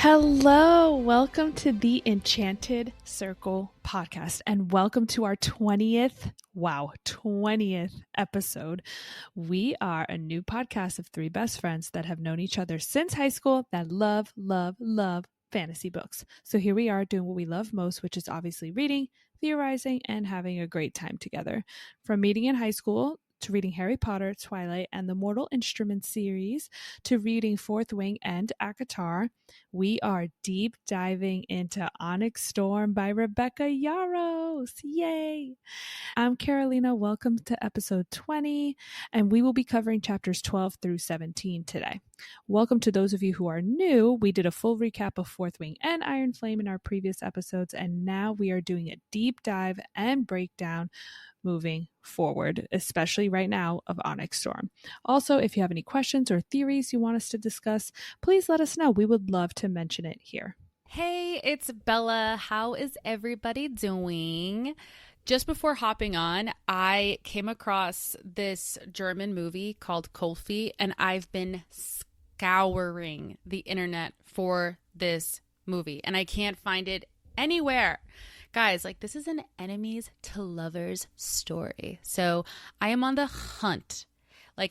Hello, welcome to the Enchanted Circle Podcast, and welcome to our 20th episode. We are a new podcast of three best friends that have known each other since high school that love fantasy books. So here we are doing what we love most, which is obviously reading, theorizing, and having a great time together. From meeting in high school to reading Harry Potter, Twilight, and the Mortal Instruments series, to reading Fourth Wing and ACOTAR, we are deep diving into Onyx Storm by Rebecca Yarros. Yay! I'm Carolina. Welcome to episode 20, and we will be covering chapters 12 through 17 today. Welcome to those of you who are new. We did a full recap of Fourth Wing and Iron Flame in our previous episodes, and now we are doing a deep dive and breakdown moving forward, especially right now, of Onyx Storm. Also, if you have any questions or theories you want us to discuss, please let us know. We would love to mention it here. Hey, it's Bella. How is everybody doing? Just before hopping on, I came across this German movie called Kolfi, and I've been scouring the internet for this movie, and I can't find it anywhere. Guys, this is an enemies to lovers story. So I am on the hunt.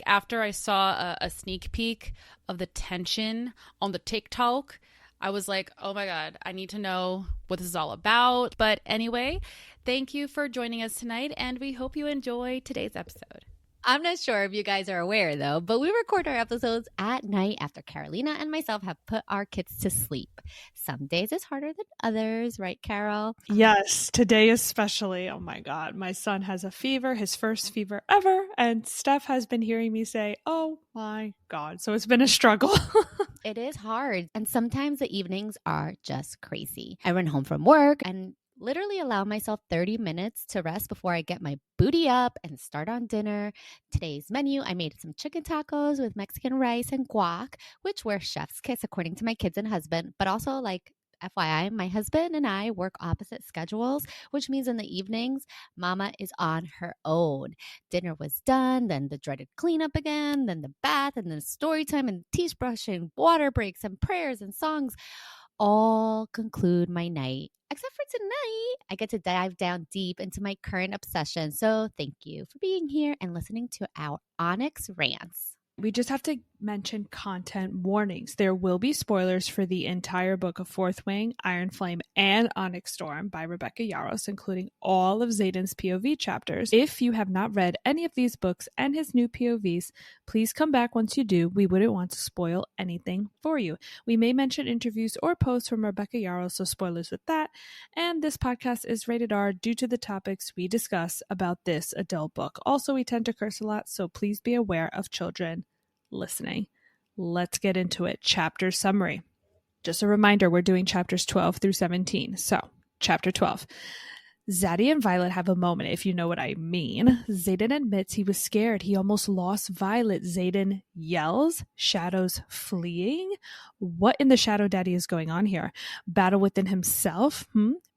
After I saw a sneak peek of the tension on the TikTok, I was like, oh my God, I need to know what this is all about. But anyway, thank you for joining us tonight, and we hope you enjoy today's episode. I'm not sure if you guys are aware, though, but we record our episodes at night after Carolina and myself have put our kids to sleep. Some days is harder than others, right, Carol? Yes, today especially. Oh my God, my son has a fever, his first fever ever, and Steph has been hearing me say, oh my God. So it's been a struggle. It is hard, and sometimes the evenings are just crazy. I run home from work and literally allow myself 30 minutes to rest before I get my booty up and start on dinner. Today's menu, I made some chicken tacos with Mexican rice and guac, which were chef's kiss according to my kids and husband, but also FYI, my husband and I work opposite schedules, which means in the evenings, Mama is on her own. Dinner was done, then the dreaded cleanup again, then the bath, and then story time and teeth brushing, water breaks and prayers and songs all conclude my night. Except for tonight, I get to dive down deep into my current obsession. So thank you for being here and listening to our Onyx rants. We just have to mention content warnings. There will be spoilers for the entire book of Fourth Wing, Iron Flame, and Onyx Storm by Rebecca Yarros, including all of Xaden's POV chapters. If you have not read any of these books and his new POVs, please come back once you do. We wouldn't want to spoil anything for you. We may mention interviews or posts from Rebecca Yarros, so spoilers with that. And this podcast is rated R due to the topics we discuss about this adult book. Also, we tend to curse a lot, so please be aware of children listening. Let's get into it. Chapter summary. Just a reminder, we're doing chapters 12 through 17. So, chapter 12. Zaddy and Violet have a moment, if you know what I mean. Xaden admits he was scared. He almost lost Violet. Xaden yells, shadows fleeing. What in the Shadow Daddy is going on here? Battle within himself?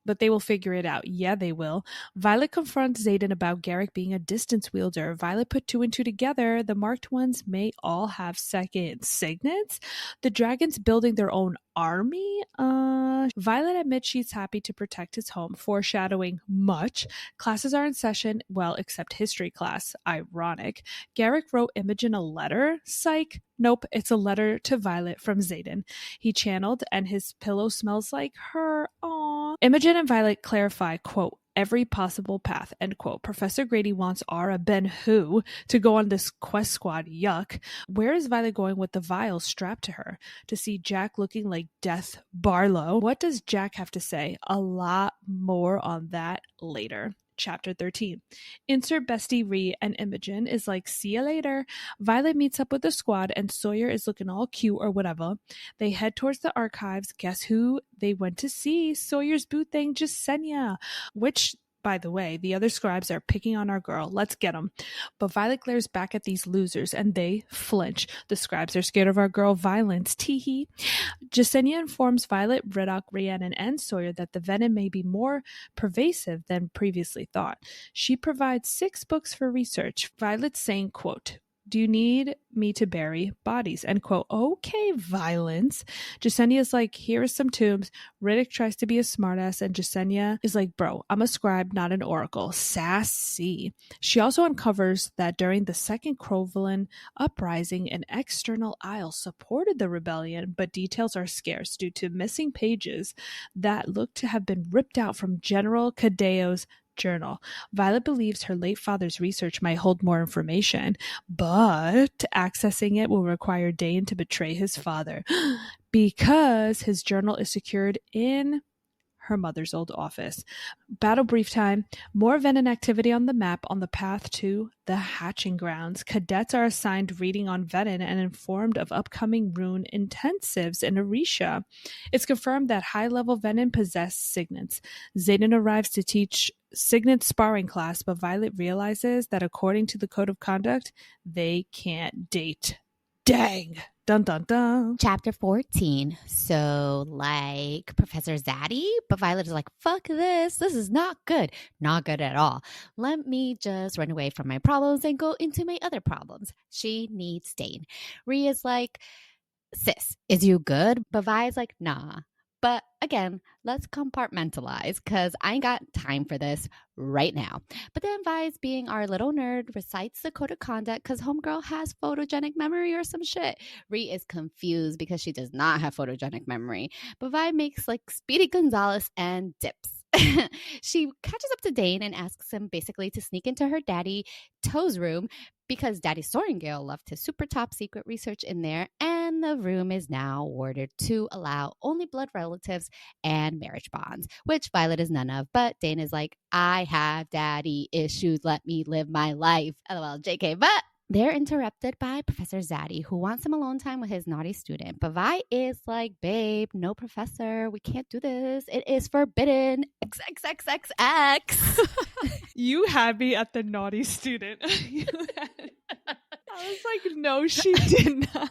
But they will figure it out. Yeah, they will. Violet confronts Xaden about Garrick being a distance wielder. Violet put two and two together. The marked ones may all have second signets. The dragons building their own army? Violet admits she's happy to protect his home, foreshadowing much. Classes are in session, well, except history class. Ironic. Garrick wrote Imogen a letter? Psych. Nope, it's a letter to Violet from Xaden. He channeled, and his pillow smells like her. Aww. Imogen and Violet clarify, quote, every possible path, end quote. Professor Grady wants Ara Ben Hu to go on this quest squad. Yuck. Where is Violet going with the vial strapped to her? To see Jack looking like Death Barlow? What does Jack have to say? A lot more on that later. Chapter 13. Insert Bestie Ree and Imogen is like, see ya later. Violet meets up with the squad and Sawyer is looking all cute or whatever. They head towards the archives. Guess who they went to see? Sawyer's boo thing, Jasenia. Which, by the way, the other scribes are picking on our girl. Let's get them. But Violet glares back at these losers and they flinch. The scribes are scared of our girl Violence. Teehee. Jasenia informs Violet, Braddock, Rhiannon, and Sawyer that the venin may be more pervasive than previously thought. She provides 6 books for research. Violet saying, quote, Do you need me to bury bodies? End quote. Okay, violence. Jasenia's like, here are some tombs. Riddick tries to be a smartass, and Jasenia is like, bro, I'm a scribe, not an oracle. Sassy. She also uncovers that during the Second Crovelin uprising, an external isle supported the rebellion, but details are scarce due to missing pages that look to have been ripped out from General Cadeo's journal. Violet believes her late father's research might hold more information, but accessing it will require Dane to betray his father because his journal is secured in her mother's old office. Battle brief time. More venin activity on the map on the path to the hatching grounds. Cadets are assigned reading on venin and informed of upcoming rune intensives in Orisha. It's confirmed that high-level venin possess Signets. Xaden arrives to teach Signets sparring class, but Violet realizes that according to the code of conduct, they can't date. Dang! Dun dun dun. Chapter 14. So, like Professor Zaddy, but Violet is like, fuck this. This is not good. Not good at all. Let me just run away from my problems and go into my other problems. She needs Dane. Ria's like, sis, is you good? But Vi's like, nah. But again, let's compartmentalize because I ain't got time for this right now. But then Vi's, being our little nerd, recites the code of conduct because homegirl has photogenic memory or some shit. Rhea is confused because she does not have photogenic memory. But Vi makes like Speedy Gonzalez and dips. She catches up to Dane and asks him basically to sneak into her daddy Toe's room because Daddy Sorengale left his super top secret research in there, and the room is now ordered to allow only blood relatives and marriage bonds, which Violet is none of. But Dane is like, I have daddy issues. Let me live my life. LOL, JK. But they're interrupted by Professor Zaddy, who wants some alone time with his naughty student. But Vi is like, babe, no, professor, we can't do this. It is forbidden. XXXXX. You had me at the naughty student. I was like, no, she did not.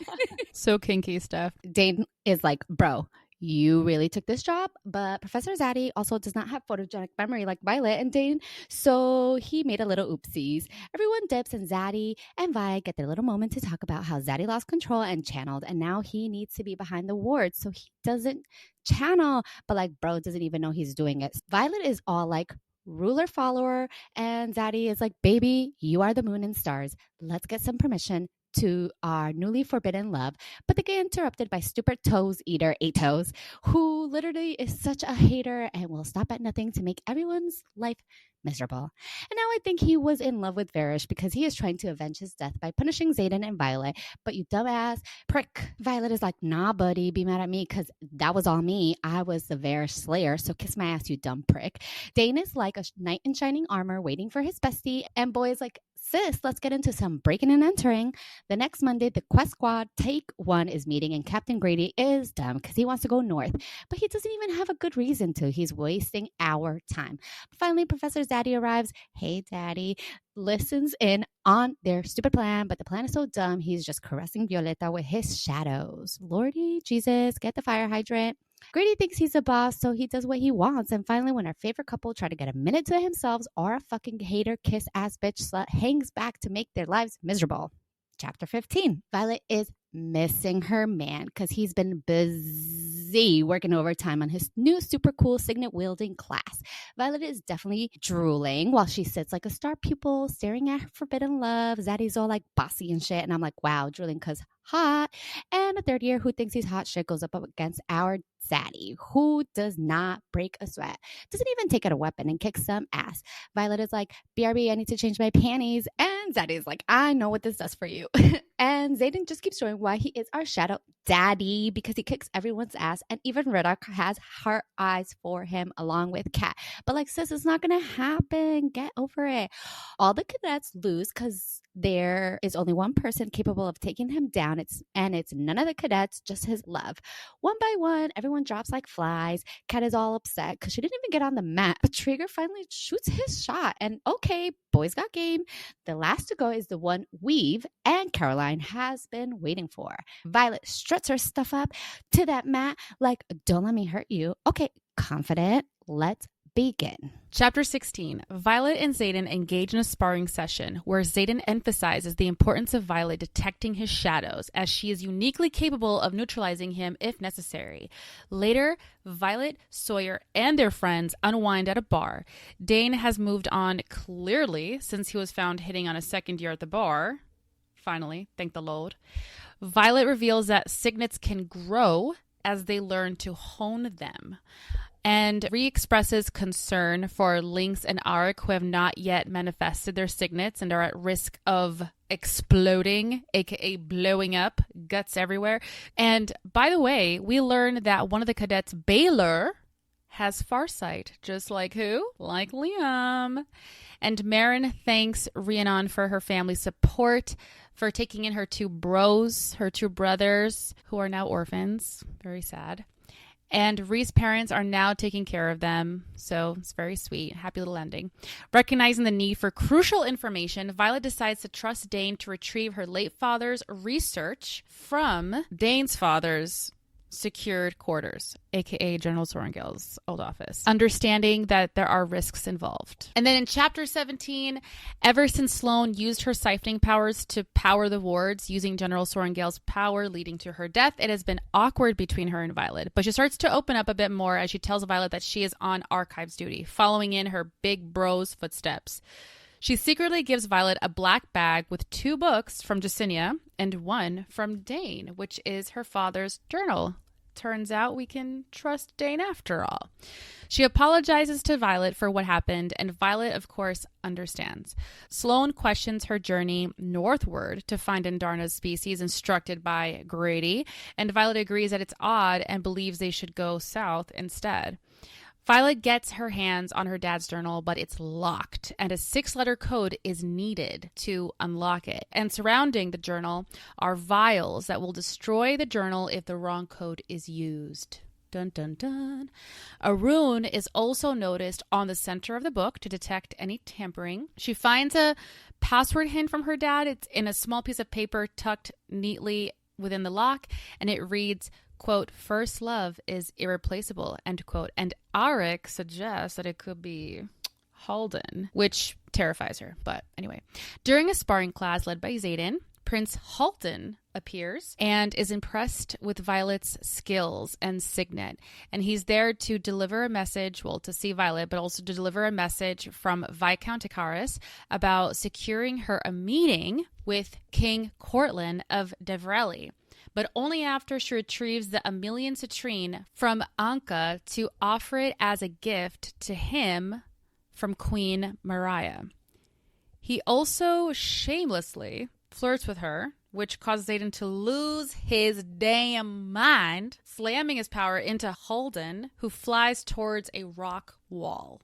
So kinky stuff. Dane is like, bro, you really took this job, but Professor Zaddy also does not have photogenic memory like Violet and Dane, so he made a little oopsies. Everyone dips, and Zaddy and Vi get their little moment to talk about how Zaddy lost control and channeled, and now he needs to be behind the wards, so he doesn't channel, but like, bro doesn't even know he's doing it. Violet is all like, ruler follower, and Zaddy is like, baby, you are the moon and stars. Let's get some permission to our newly forbidden love, but they get interrupted by stupid toes eater 8 toes, who literally is such a hater and will stop at nothing to make everyone's life miserable. And now I think he was in love with Varish because he is trying to avenge his death by punishing Xaden and Violet. But you dumbass prick. Violet is like, nah, buddy, be mad at me because that was all me. I was the Varish slayer, so kiss my ass, you dumb prick. Dane is like a knight in shining armor waiting for his bestie, and Boy is like, sis, let's get into some breaking and entering. The next Monday, the Quest Squad Take 1 is meeting, and Captain Grady is dumb because he wants to go north, but he doesn't even have a good reason to. He's wasting our time. Finally, Professor Zaddy arrives. Hey, Daddy. Listens in on their stupid plan, but the plan is so dumb, he's just caressing Violeta with his shadows. Lordy Jesus, get the fire hydrant. Grady thinks he's a boss, so he does what he wants. And finally, when our favorite couple try to get a minute to themselves, or a fucking hater kiss ass bitch slut hangs back to make their lives miserable. Chapter 15. Violet is missing her man because he's been busy working overtime on his new super cool signet wielding class. Violet is definitely drooling while she sits like a star pupil staring at her forbidden love. Zaddy's all like bossy and shit, and I'm like, wow, drooling because hot. And a third year who thinks he's hot shit goes up against our Zaddy, who does not break a sweat, doesn't even take out a weapon, and kicks some ass. Violet is like, BRB, I need to change my panties. And Zaddy is like, I know what this does for you. And Xaden just keeps showing why he is our shadow daddy because he kicks everyone's ass, and even Riddick has her eyes for him along with Kat. But like, sis, it's not gonna happen. Get over it. All the cadets lose because there is only one person capable of taking him down. It's none of the cadets, just his love. One by one, everyone drops like flies. Kat is all upset because she didn't even get on the map. But Trigger finally shoots his shot, and okay, boys got game. The last to go is the one Weave and Caroline has been waiting for. Violet struts her stuff up to that mat like, don't let me hurt you. Okay, confident. Let's begin. Chapter 16. Violet and Xaden engage in a sparring session where Xaden emphasizes the importance of Violet detecting his shadows, as she is uniquely capable of neutralizing him if necessary. Later, Violet, Sawyer, and their friends unwind at a bar. Dane has moved on clearly since he was found hitting on a second year at the bar. Finally, thank the Lord. Violet reveals that signets can grow as they learn to hone them, and re-expresses concern for Lynx and Arik, who have not yet manifested their signets and are at risk of exploding, aka blowing up, guts everywhere. And by the way, we learn that one of the cadets, Baylor, has farsight, just like who? Like Liam. And Marin thanks Rhiannon for her family's support, for taking in her two bros, her two brothers, who are now orphans. Very sad. And Rhee's parents are now taking care of them. So it's very sweet. Happy little ending. Recognizing the need for crucial information, Violet decides to trust Dane to retrieve her late father's research from Dane's father's secured quarters, aka General Sorrengail's old office, understanding that there are risks involved. And then in chapter 17, ever since Sloane used her siphoning powers to power the wards using General Sorrengail's power leading to her death, it has been awkward between her and Violet. But she starts to open up a bit more as she tells Violet that she is on archives duty, following in her big bro's footsteps. She secretly gives Violet a black bag with 2 books from Jacinia and 1 from Dane, which is her father's journal. Turns out we can trust Dane after all. She apologizes to Violet for what happened, and Violet, of course, understands. Sloane questions her journey northward to find Andarna's species instructed by Grady, and Violet agrees that it's odd and believes they should go south instead. Violet gets her hands on her dad's journal, but it's locked, and a 6-letter code is needed to unlock it. And surrounding the journal are vials that will destroy the journal if the wrong code is used. Dun, dun, dun. A rune is also noticed on the center of the book to detect any tampering. She finds a password hint from her dad. It's in a small piece of paper tucked neatly within the lock, and it reads, quote, "First love is irreplaceable," end quote. And Arik suggests that it could be Halden, which terrifies her. But anyway, during a sparring class led by Xaden, Prince Halden appears and is impressed with Violet's skills and signet. And he's there to deliver a message, well, to see Violet, but also to deliver a message from Viscount Icarus about securing her a meeting with King Cortland of Devrelli, but only after she retrieves the Amelian citrine from Anka to offer it as a gift to him from Queen Mariah. He also shamelessly flirts with her, which causes Xaden to lose his damn mind, slamming his power into Halden, who flies towards a rock wall.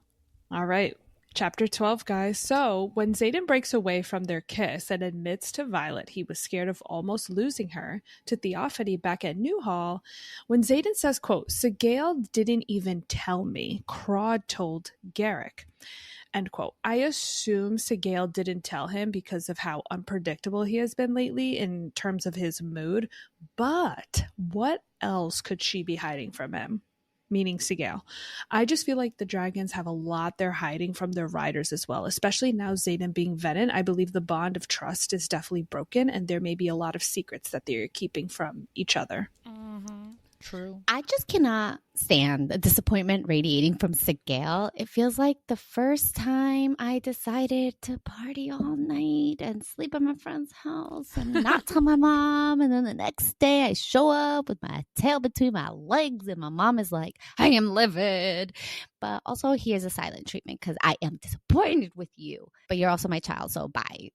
All right. Chapter 12, guys. So when Xaden breaks away from their kiss and admits to Violet he was scared of almost losing her to Theophany back at Newhall, when Xaden says, quote, "Sigael didn't even tell me. Crawd told Garrick," end quote. I assume Sigael didn't tell him because of how unpredictable he has been lately in terms of his mood. But what else could she be hiding from him? Meaning Sigael. I just feel like the dragons have a lot they're hiding from their riders as well, especially now Xaden being venin. I believe the bond of trust is definitely broken, and there may be a lot of secrets that they're keeping from each other. Mm-hmm. True. I just cannot stand the disappointment radiating from Sigael. It feels like the first time I decided to party all night and sleep at my friend's house and not tell my mom. And then the next day I show up with my tail between my legs and my mom is like, "I am livid." But also here's a silent treatment because I am disappointed with you. But you're also my child, so bye.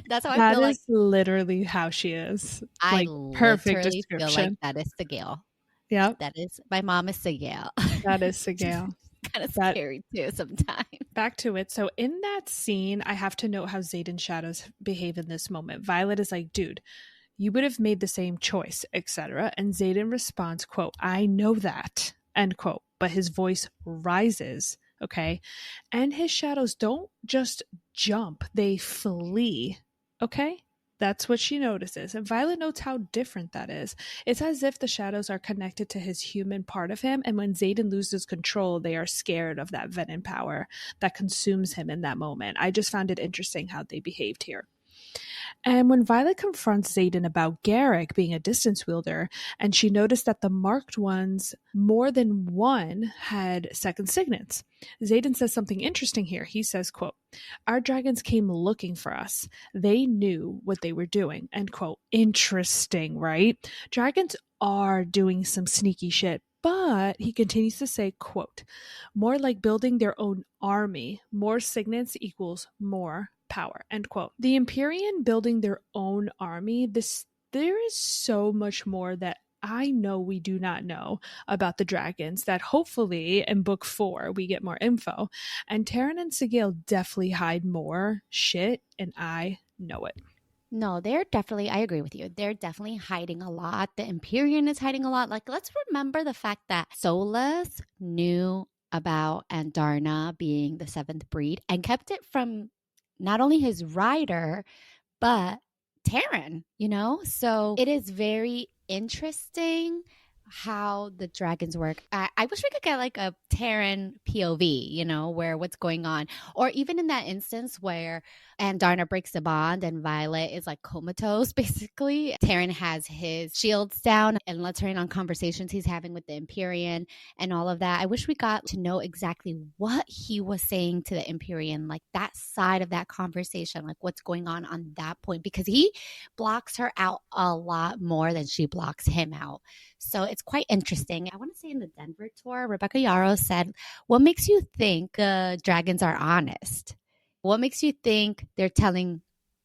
That's how I feel like. That is literally how she is. I perfect literally description. feel like that is Sigael. Yeah, That is, my mom is Sigael. that is Sigael. Kind of scary too sometimes. Back to it. So in that scene, I have to note how Xaden's shadows behave in this moment. Violet is like, "Dude, you would have made the same choice," etc. And Xaden responds, quote, "I know that," end quote. But his voice rises, okay? And his shadows don't just jump, they flee, okay? That's what she notices, and Violet notes how different that is. It's as if the shadows are connected to his human part of him, and when Xaden loses control, they are scared of that venin power that consumes him in that moment. I just found it interesting how they behaved here. And when Violet confronts Xaden about Garrick being a distance wielder, and she noticed that the marked ones, more than one, had second signets. Xaden says something interesting here. He says, quote, "Our dragons came looking for us. They knew what they were doing," end quote. Interesting, right? Dragons are doing some sneaky shit. But he continues to say, quote, "More like building their own army. More signets equals more power," end quote. The Empyrean building their own army, there is so much more that I know we do not know about the dragons that hopefully in book 4 we get more info. And Taryn and Sigil definitely hide more shit, and I know it. No, they're definitely, I agree with you. They're definitely hiding a lot. The Empyrean is hiding a lot. Like, let's remember the fact that Solus knew about Andarna being the 7th breed and kept it from not only his rider, but Taryn, you know? So it is very interesting how the dragons work. I wish we could get like a Taryn POV, you know, where what's going on. Or even in that instance where Andarna breaks the bond and Violet is like comatose, basically. Taryn has his shields down and lets her in on conversations he's having with the Empyrean and all of that. I wish we got to know exactly what he was saying to the Empyrean, like that side of that conversation, like what's going on that point, because he blocks her out a lot more than she blocks him out. So it's quite interesting. I want to say in the Denver tour, Rebecca Yarros said, "What makes you think the dragons are honest? What makes you think they're telling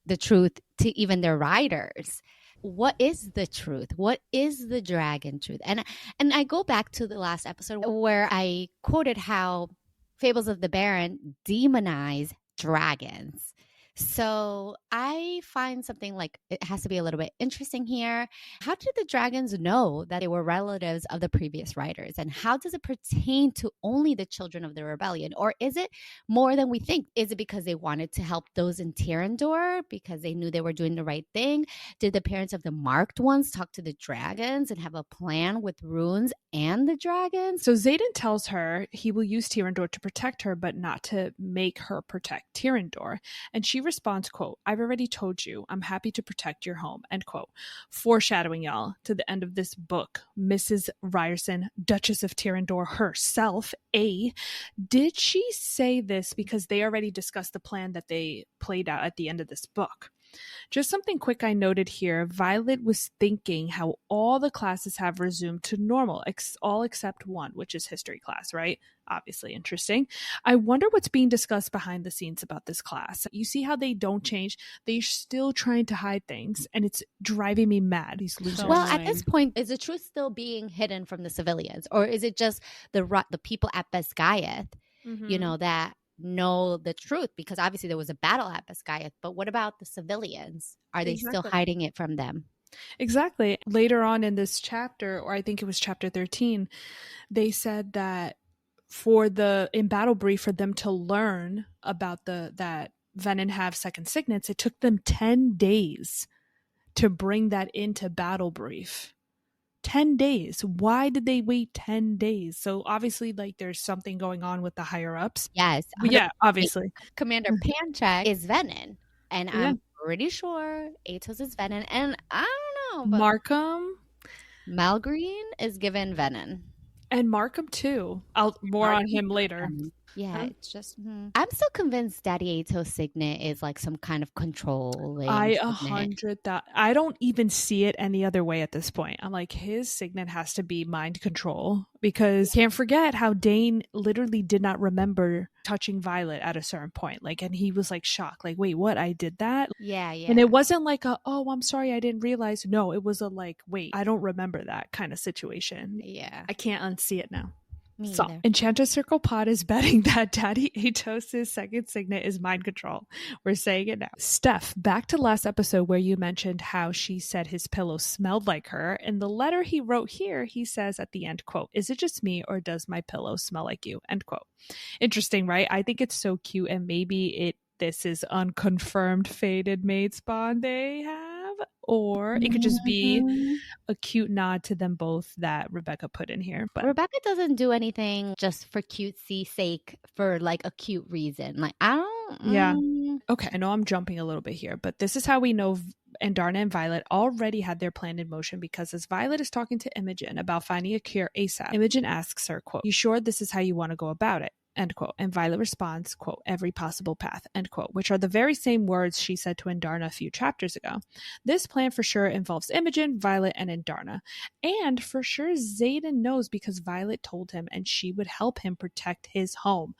the truth to even their riders? What is the truth? What is the dragon truth?" And I go back to the last episode where I quoted how Fables of the Baron demonize dragons. So I find something like it has to be a little bit interesting here. How did the dragons know that they were relatives of the previous riders? And how does it pertain to only the children of the rebellion? Or is it more than we think? Is it because they wanted to help those in Tyrandor because they knew they were doing the right thing? Did the parents of the marked ones talk to the dragons and have a plan with runes and the dragons? So Xaden tells her he will use Tyrandor to protect her, but not to make her protect Tyrandor. And she responds, quote, "I've already told you, I'm happy to protect your home," end quote. Foreshadowing, y'all, to the end of this book. Mrs. Ryerson, Duchess of Tyrandor herself, did she say this because they already discussed the plan that they played out at the end of this book? Just something quick I noted here. Violet was thinking how all the classes have resumed to normal, all except one, which is history class, right? Obviously interesting. I wonder what's being discussed behind the scenes about this class. You see how they don't change? They're still trying to hide things, and it's driving me mad. These losers. Well, at this point, is the truth still being hidden from the civilians? Or is it just the people at Basgiath, you know, that know the truth? Because obviously there was a battle at Basgiath, but what about the civilians? Are they still hiding it from them? Exactly. Later on in this chapter, or I think it was chapter 13, they said that in battle brief for them to learn about that venin have second signets, it took them 10 days to bring that into battle brief. 10 days. Why did they wait 10 days? So obviously, like, there's something going on with the higher ups. Yes. Yeah, obviously. Commander Panchak is venin. And I'm pretty sure Atos is venin. And I don't know. But Markham. Malgreen is given venin. And Markham too. More on him later. Yeah, it's just I'm still convinced Daddy Atos signet is like some kind of control. I don't even see it any other way at this point. I'm like, his signet has to be mind control, because can't forget how Dane literally did not remember touching Violet at a certain point. Like, and he was like shocked, like, wait, what? I did that? Yeah. And it wasn't like oh, I'm sorry, I didn't realize. No, it was a like, wait, I don't remember that kind of situation. Yeah. I can't unsee it now. So, Enchanted Circle Pod is betting that Daddy Atos' second signet is mind control. We're saying it now. Steph, back to last episode where you mentioned how she said his pillow smelled like her. In the letter he wrote here, he says at the end, quote, "Is it just me or does my pillow smell like you?" End quote. Interesting, right? I think it's so cute, and maybe this is unconfirmed fated mate spawn they have, or it could just be a cute nod to them both that Rebecca put in here. But Rebecca doesn't do anything just for cutesy sake for like a cute reason. Like, I don't. Yeah. Okay, I know I'm jumping a little bit here, but this is how we know Andarna and Violet already had their plan in motion, because as Violet is talking to Imogen about finding a cure ASAP, Imogen asks her, quote, "You sure this is how you want to go about it?" End quote. And Violet responds, quote, "Every possible path," end quote, which are the very same words she said to Andarna a few chapters ago. This plan for sure involves Imogen, Violet, and Andarna. And for sure Xaden knows, because Violet told him and she would help him protect his home.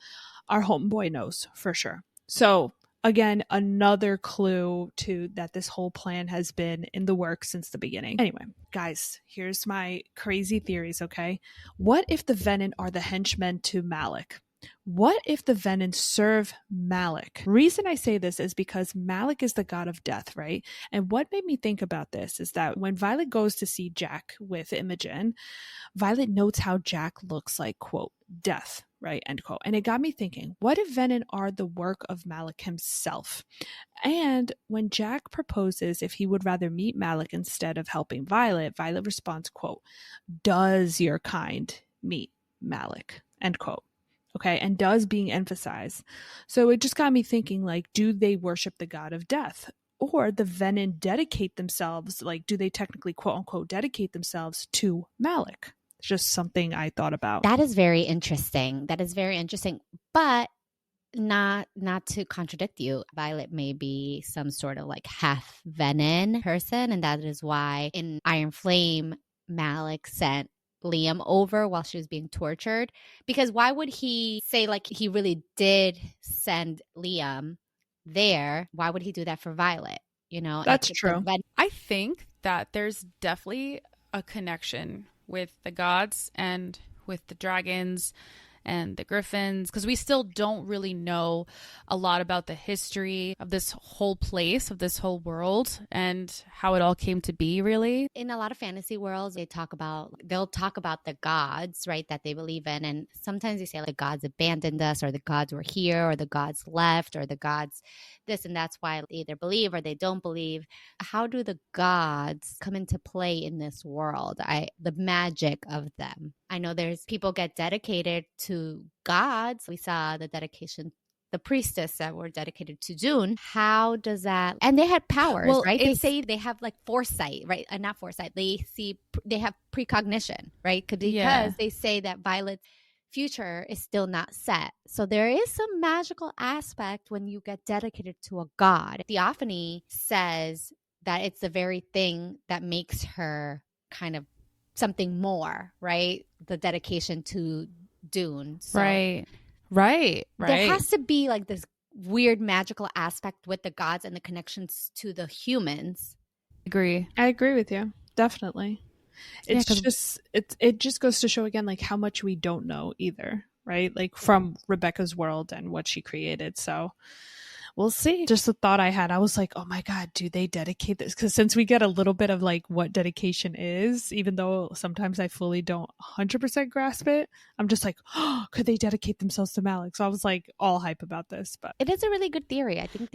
Our homeboy knows for sure. So again, another clue to that this whole plan has been in the works since the beginning. Anyway, guys, here's my crazy theories, okay? What if the venin are the henchmen to Malek? What if the venin serve Malek? Reason I say this is because Malek is the god of death, right? And what made me think about this is that when Violet goes to see Jack with Imogen, Violet notes how Jack looks like, quote, death, right, end quote. And it got me thinking, what if venin are the work of Malek himself? And when Jack proposes if he would rather meet Malek instead of helping Violet, Violet responds, quote, "Does your kind meet Malek?" End quote. Okay, and does being emphasized. So it just got me thinking, like, do they worship the god of death? Or the venin dedicate themselves, like, do they technically, quote unquote, dedicate themselves to Malek? It's just something I thought about. That is very interesting. But not to contradict you, Violet may be some sort of like half venin person, and that is why in Iron Flame, Malek sent Liam over while she was being tortured. Because why would he say like he really did send Liam there? Why would he do that for Violet? You know, that's true. I think that there's definitely a connection with the gods and with the dragons and the griffins, because we still don't really know a lot about the history of this whole place, of this whole world, and how it all came to be, really. In a lot of fantasy worlds, they'll talk about the gods, right, that they believe in. And sometimes they say like the gods abandoned us, or the gods were here, or the gods left, or the gods this, and that's why they either believe or they don't believe. How do the gods come into play in this world? The magic of them. I know there's people get dedicated to gods. We saw the dedication, the priestess that were dedicated to Dune. How does that? And they had powers, right? They say they have like foresight, right? Not foresight. They have precognition, right? Because they say that Violet's future is still not set. So there is some magical aspect when you get dedicated to a god. Theophany says that it's the very thing that makes her kind of something more, right? The dedication to Dune. So Right. There has to be like this weird magical aspect with the gods and the connections to the humans. I agree with you. Definitely. It just goes to show again, like, how much we don't know either, right? Like from Rebecca's world and what she created. So we'll see. Just the thought I had, I was like, oh my God, do they dedicate this? Because since we get a little bit of like what dedication is, even though sometimes I fully don't 100% grasp it, I'm just like, oh, could they dedicate themselves to Malek? So I was like all hype about this. But it is a really good theory. I think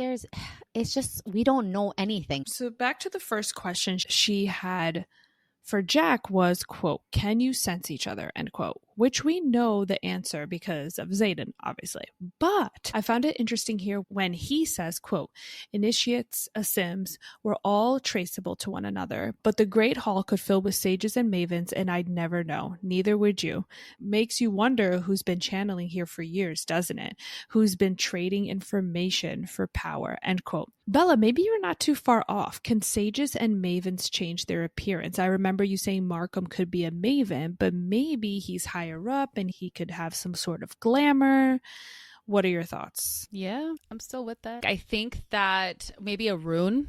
it's just, we don't know anything. So back to the first question she had for Jack was, quote, "Can you sense each other?" End quote, which we know the answer because of Xaden, obviously. But I found it interesting here when he says, quote, "Initiates, Asims were all traceable to one another, but the Great Hall could fill with sages and mavens, and I'd never know. Neither would you. Makes you wonder who's been channeling here for years, doesn't it? Who's been trading information for power?" End quote. Bella, maybe you're not too far off. Can sages and mavens change their appearance? I remember you saying Markham could be a maven, but maybe he's higher up and he could have some sort of glamour. What are your thoughts? Yeah, I'm still with that. I think that maybe a rune,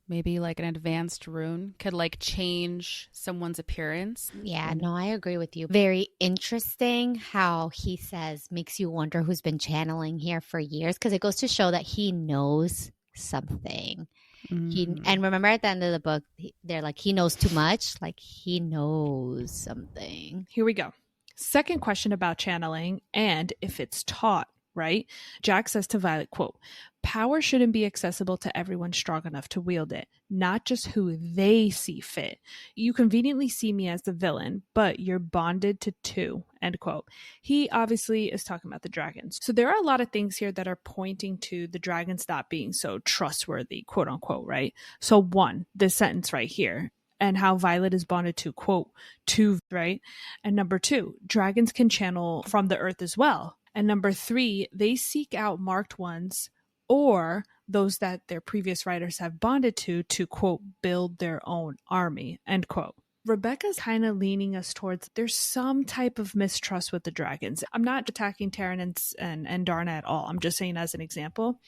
maybe like an advanced rune, could like change someone's appearance. Yeah, no, I agree with you. Very interesting how he says makes you wonder who's been channeling here for years, because it goes to show that he knows something. And remember at the end of the book, they're like, he knows too much. Like, he knows something. Here we go. Second question about channeling and if it's taught, right? Jack says to Violet, quote, Power shouldn't be accessible to everyone strong enough to wield it, not just who they see fit. You conveniently see me as the villain, but you're bonded to two, end quote. He obviously is talking about the dragons. So there are a lot of things here that are pointing to the dragons not being so trustworthy, quote unquote, right? So one, this sentence right here, and how Violet is bonded to, quote, two, right? And number two, dragons can channel from the earth as well. And number three, they seek out marked ones or those that their previous writers have bonded to, quote, build their own army, end quote. Rebecca's kind of leaning us towards there's some type of mistrust with the dragons. I'm not attacking Taryn and Darna at all. I'm just saying as an example,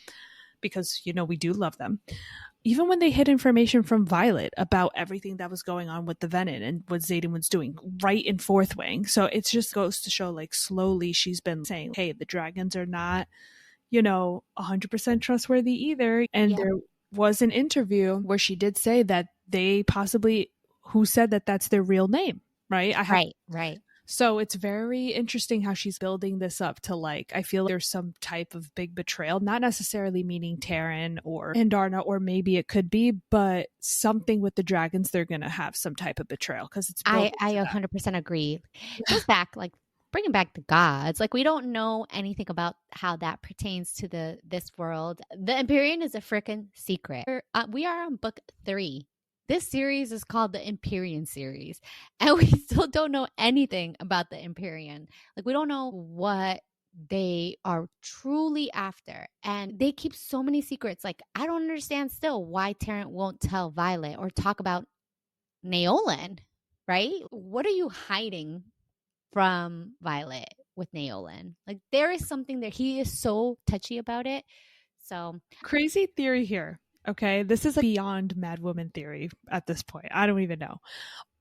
because, you know, we do love them. Even when they hid information from Violet about everything that was going on with the venin and what Xaden was doing right in Fourth Wing. So it just goes to show, like, slowly she's been saying, hey, the dragons are not, you know, 100% trustworthy either. And there was an interview where she did say that they possibly, who said that that's their real name, right? Right. So it's very interesting how she's building this up to, like, I feel like there's some type of big betrayal, not necessarily meaning Taryn or Darna, or maybe it could be, but something with the dragons, they're going to have some type of betrayal because it's I 100% agree. It goes back, like, bringing back the gods, like, we don't know anything about how that pertains to this world. The Empyrean is a freaking secret. We are on book 3. This series is called the Empyrean series, and we still don't know anything about the Empyrean. Like, we don't know what they are truly after, and they keep so many secrets. Like, I don't understand still why Tarrant won't tell Violet or talk about Naolan, right? What are you hiding from Violet with Naolan? Like, there is something there. He is so touchy about it. So crazy theory here. Okay, this is beyond Madwoman theory at this point. I don't even know.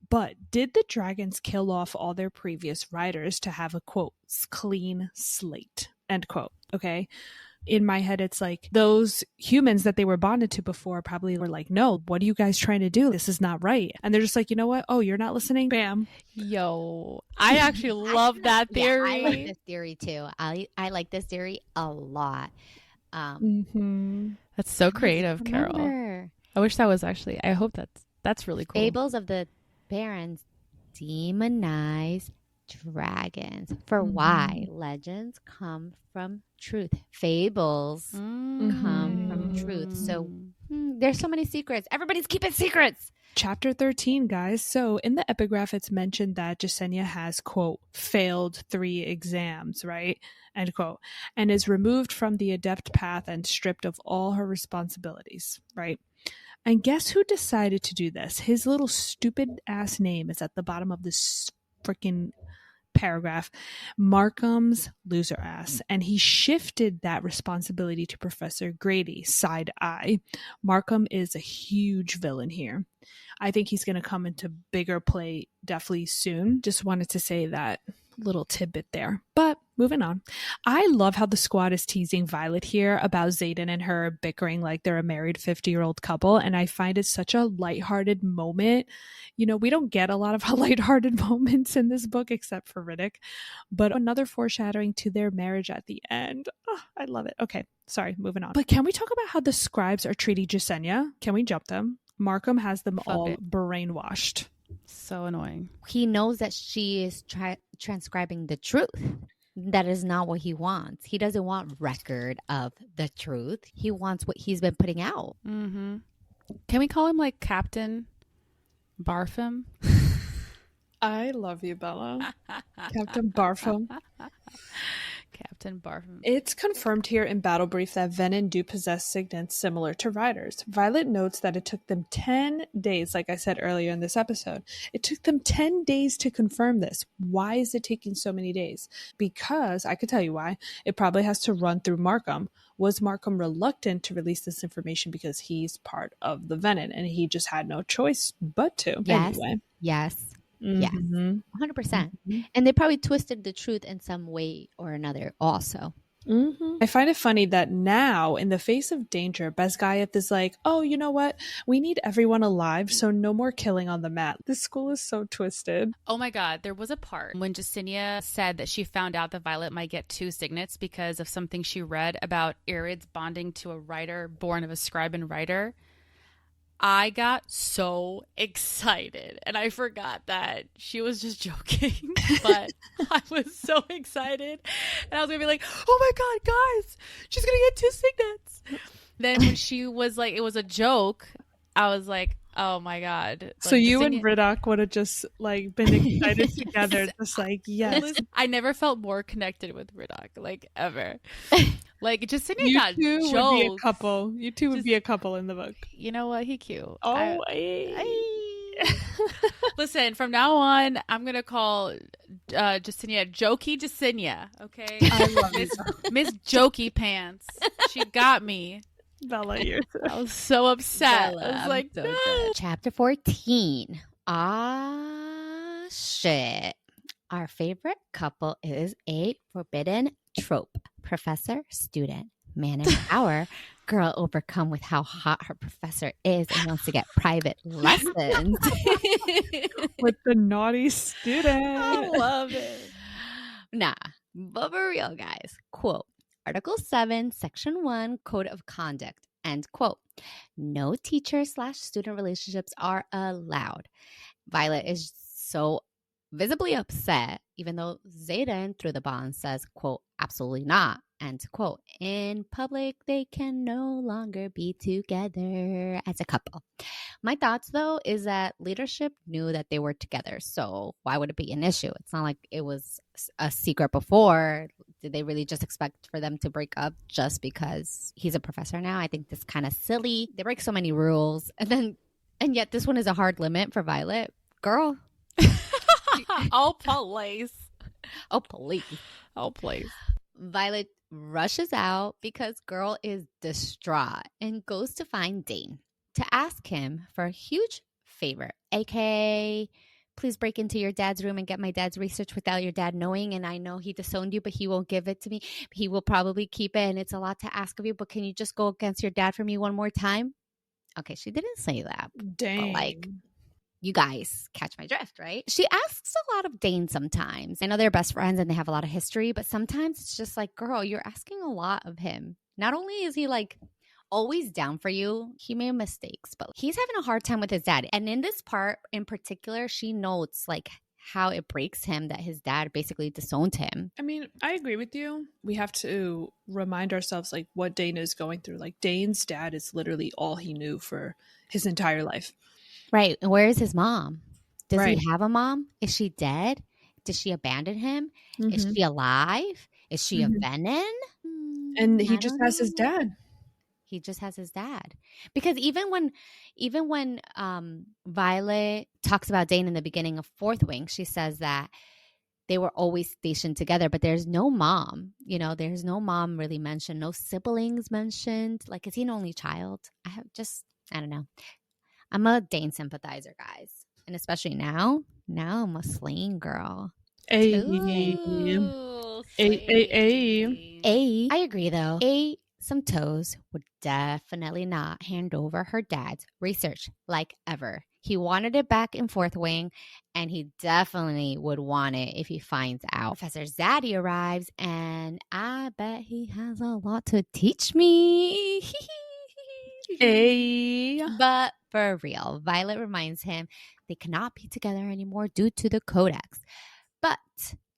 But did the dragons kill off all their previous writers to have a, quote, clean slate, end quote? Okay. In my head, it's like those humans that they were bonded to before probably were like, no, what are you guys trying to do? This is not right. And they're just like, you know what? Oh, you're not listening? Bam. Yo, I actually love that theory. Yeah, I like this theory too. I like this theory a lot. That's so creative, Carol. I wish that was actually, I hope that's really cool. Fables of the Barons demonize dragons. For why? Legends come from truth. Fables come from truth. So there's so many secrets. Everybody's keeping secrets. Chapter 13, guys. So in the epigraph, it's mentioned that Jasenia has, quote, failed 3 exams, right? End quote. And is removed from the adept path and stripped of all her responsibilities, right? And guess who decided to do this? His little stupid ass name is at the bottom of this freaking paragraph. Markham's loser ass. And he shifted that responsibility to Professor Grady, side eye. Markham is a huge villain here. I think he's going to come into bigger play definitely soon. Just wanted to say that little tidbit there. But moving on. I love how the squad is teasing Violet here about Xaden and her bickering like they're a married 50-year-old couple. And I find it such a lighthearted moment. You know, we don't get a lot of lighthearted moments in this book except for Riddick. But another foreshadowing to their marriage at the end. Oh, I love it. Okay, sorry, moving on. But can we talk about how the scribes are treating Jasenia? Can we jump them? Markham has them all brainwashed. So annoying. He knows that she is transcribing the truth. That is not what he wants. He doesn't want record of the truth. He wants what he's been putting out. Mm-hmm. Can we call him like Captain Barfum? I love you, Bella. Captain Barfum. Captain Barfum. It's confirmed here in Battle Brief that venin do possess signets similar to riders. Violet notes that it took them 10 days, like I said earlier in this episode. It took them 10 days to confirm this. Why is it taking so many days? Because, I could tell you why, it probably has to run through Markham. Was Markham reluctant to release this information because he's part of the venin and he just had no choice but to? Yes. Anyway. Yes. Mm-hmm. Yes, 100%. Mm-hmm. And they probably twisted the truth in some way or another also. I find it funny that now, in the face of danger, Bezgayev is like, oh, you know what? We need everyone alive, so no more killing on the mat. This school is so twisted. Oh my God, there was a part when Justinia said that she found out that Violet might get 2 signets because of something she read about Irids bonding to a writer born of a scribe and writer. I got so excited, and I forgot that she was just joking, but I was so excited, and I was gonna be like, oh my God, guys, she's gonna get 2 signets. Then when she was like, it was a joke, I was like, oh my God. So like, you and Riddock would have just like been excited together, just like, yes. I never felt more connected with Riddock, like ever. Like Justinia You got two jokes. would be a couple. You two would be a couple in the book. You know what? He cute. Oh, Listen, from now on, I'm gonna call Justinia Jokey Justinia. Okay, I love Miss Jokey Pants. She got me. Bella, you're I was so upset. Bella, I was I'm like, so no. good. Chapter 14. Ah, shit. Our favorite couple is a forbidden trope. Professor, student, man in power, girl overcome with how hot her professor is and wants to get private lessons. with the naughty student. I love it. Nah, but for real, guys. Quote, Article 7, Section 1, Code of Conduct, end quote. No teacher/student relationships are allowed. Violet is so visibly upset, even though Xaden, through the bond, says, quote, absolutely not, end quote. In public, they can no longer be together as a couple. My thoughts, though, is that leadership knew that they were together, so why would it be an issue? It's not like it was a secret before. Did they really just expect for them to break up just because he's a professor now? I think this kind of silly. They break so many rules, and yet this one is a hard limit for Violet. Girl. Oh, police. Oh, police. Oh, please. Violet rushes out because girl is distraught and goes to find Dane to ask him for a huge favor, aka please break into your dad's room and get my dad's research without your dad knowing. And I know he disowned you, but he won't give it to me. He will probably keep it, and it's a lot to ask of you, but can you just go against your dad for me one more time? Okay, she didn't say that. Dang. But like, you guys catch my drift, right? She asks a lot of Dane sometimes. I know they're best friends and they have a lot of history, but sometimes it's just like, girl, you're asking a lot of him. Not only is he like always down for you, he made mistakes, but he's having a hard time with his dad. And in this part in particular, she notes like how it breaks him that his dad basically disowned him. I mean, I agree with you. We have to remind ourselves like what Dane is going through. Like Dane's dad is literally all he knew for his entire life. Right. And where is his mom? Does Right. he have a mom? Is she dead? Did she abandon him? Is she alive? Is she a venin? And he I just don't has his know. dad. He just has his dad. Because even when Violet talks about Dane in the beginning of Fourth Wing, she says that they were always stationed together, but there's no mom. You know, there's no mom really mentioned, no siblings mentioned. Like, is he an only child? I don't know. I'm a Dane sympathizer, guys. And especially now I'm a slaying girl. Ay. Ooh, Ay. I agree, though. Some toes would definitely not hand over her dad's research like ever. He wanted it back in Fourth Wing, and he definitely would want it if he finds out. Professor Zaddy arrives, and I bet he has a lot to teach me. Ay. But for real, Violet reminds him they cannot be together anymore due to the Codex. But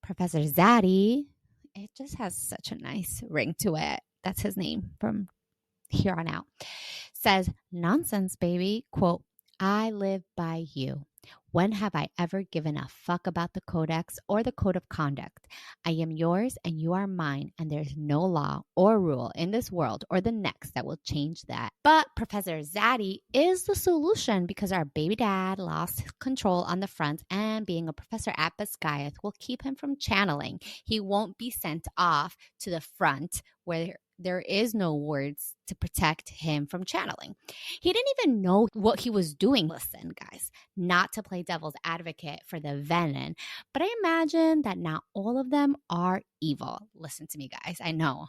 Professor Zaddy, it just has such a nice ring to it. That's his name from here on out. Says, nonsense, baby. Quote, I live by you. When have I ever given a fuck about the Codex or the Code of Conduct? I am yours and you are mine, and there's no law or rule in this world or the next that will change that. But Professor Zaddy is the solution because our baby dad lost control on the front, and being a professor at Bezgayev will keep him from channeling. He won't be sent off to the front where there is no words to protect him from channeling. He didn't even know what he was doing. Listen, guys, not to play devil's advocate for the venin, but I imagine that not all of them are evil. Listen to me, guys. I know.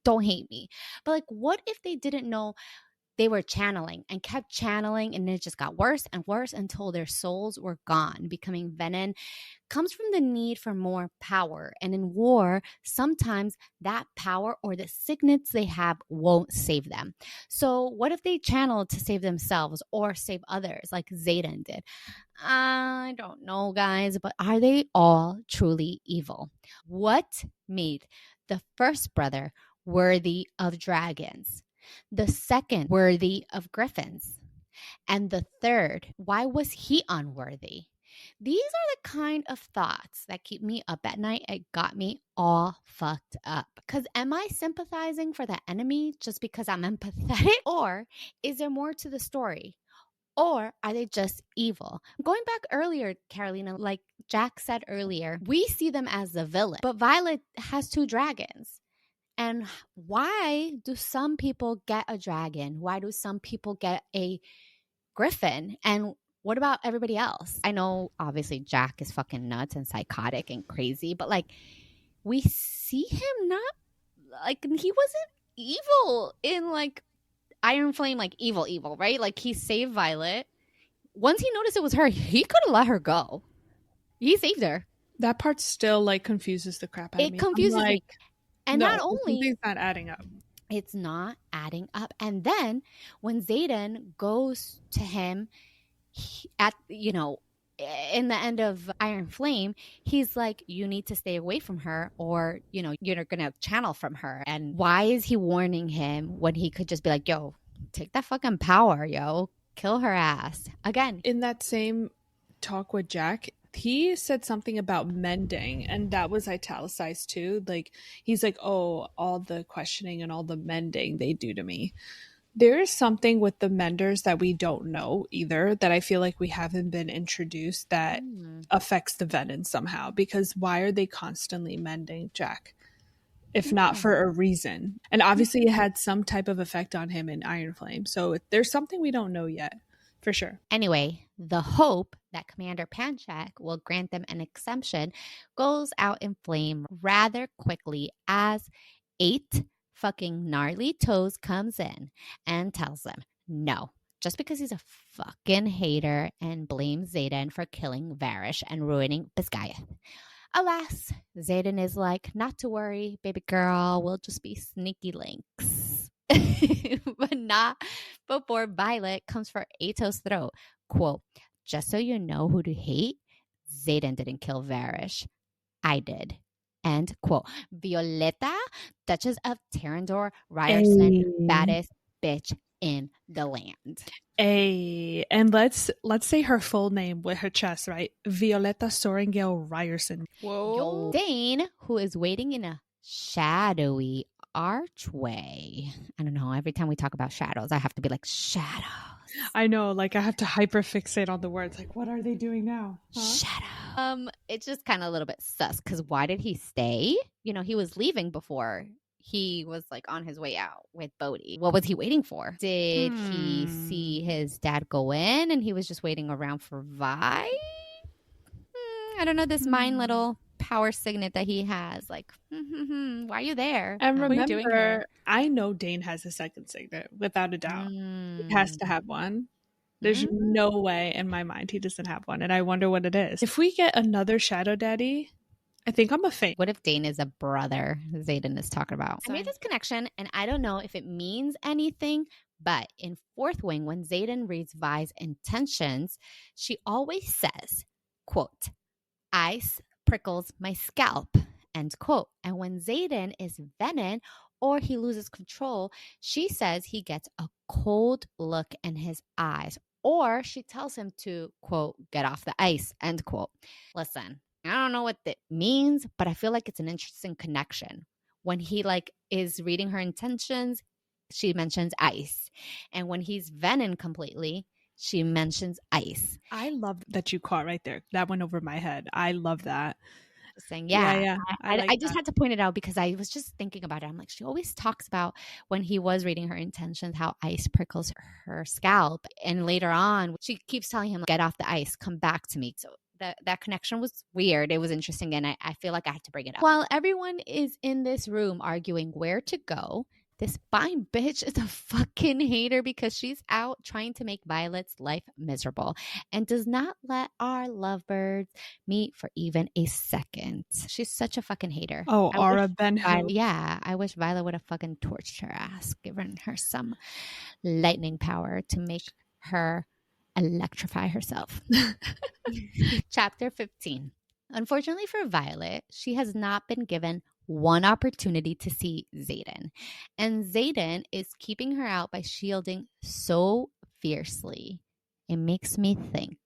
Don't hate me. But like, what if they didn't know they were channeling and kept channeling, and it just got worse and worse until their souls were gone? Becoming venin comes from the need for more power. And in war, sometimes that power or the signets they have won't save them. So what if they channeled to save themselves or save others like Xaden did? I don't know, guys, but are they all truly evil? What made the first brother worthy of dragons, the second worthy of griffins, and the third, why was he unworthy? These are the kind of thoughts that keep me up at night. It got me all fucked up. Because am I sympathizing for the enemy just because I'm empathetic? Or is there more to the story? Or are they just evil? Going back earlier, Carolina, like Jack said earlier, we see them as the villain. But Violet has 2 dragons. And why do some people get a dragon? Why do some people get a griffin? And what about everybody else? I know obviously Jack is fucking nuts and psychotic and crazy, but like we see him not like he wasn't evil in like Iron Flame, like evil, right? Like he saved Violet. Once he noticed it was her, he could have let her go. He saved her. That part still like confuses the crap out of me. It confuses me. And no, not only it's not adding up. It's not adding up. And then when Xaden goes to him in the end of Iron Flame, he's like, you need to stay away from her or, you're going to channel from her. And why is he warning him when he could just be like, yo, take that fucking power, yo, kill her ass. Again. In that same talk with Jack, he said something about mending, and that was italicized too. Like, he's like, oh, all the questioning and all the mending they do to me. There is something with the menders that we don't know either, that I feel like we haven't been introduced that affects the venin somehow. Because why are they constantly mending Jack? If not for a reason. And obviously it had some type of effect on him in Iron Flame. So there's something we don't know yet. For sure. Anyway, the hope that Commander Panchak will grant them an exemption goes out in flame rather quickly as 8 fucking gnarly toes comes in and tells them no, just because he's a fucking hater and blames Xaden for killing Varish and ruining Biscayeth. Alas, Xaden is like, not to worry, baby girl, we'll just be sneaky links. But not before Violet comes for Ato's throat. Quote, just so you know who to hate, Xaden didn't kill Varish. I did. End quote. Violeta, Duchess of Terrandor, Ryerson, baddest bitch in the land. And let's say her full name with her chest, right? Violeta Sorengale Ryerson. Whoa. Dane, who is waiting in a shadowy archway. I don't know. Every time we talk about shadows, I have to be like, shadows. I know. Like, I have to hyperfixate on the words. Like, what are they doing now? Huh? Shadow. It's just kind of a little bit sus because why did he stay? He was leaving before he was like on his way out with Bodhi. What was he waiting for? Did he see his dad go in and he was just waiting around for Vi? I don't know. This mind little power signet that he has, like, why are you there? And remember, I know Dane has a second signet without a doubt. He has to have one. There's no way in my mind he doesn't have one, and I wonder what it is. If we get another Shadow Daddy, I think I'm a faint. What if Dane is a brother Xaden is talking about? I made this connection, and I don't know if it means anything, but in Fourth Wing, when Xaden reads Vi's intentions, she always says, quote, ice prickles my scalp, end quote. And when Xaden is venin or he loses control, she says he gets a cold look in his eyes, or she tells him to, quote, get off the ice, end quote. Listen, I don't know what that means, but I feel like it's an interesting connection. When he like is reading her intentions, she mentions ice. And when he's venin completely, she mentions ice. I love that you caught right there. That went over my head. I love that. interesting. Yeah, Yeah. yeah. I like I just that. had to point it out because I was just thinking about it. I'm like, she always talks about when he was reading her intentions, how ice prickles her scalp. And later on, she keeps telling him, get off the ice, come back to me. So that connection was weird. It was interesting. And I feel like I had to bring it up. While everyone is in this room arguing where to go, this fine bitch is a fucking hater because she's out trying to make Violet's life miserable and does not let our lovebirds meet for even a second. She's such a fucking hater. Oh, Aura Ben Ho. Yeah, I wish Violet would have fucking torched her ass, given her some lightning power to make her electrify herself. Chapter 15. Unfortunately for Violet, she has not been given one opportunity to see Xaden. And Xaden is keeping her out by shielding so fiercely. It makes me think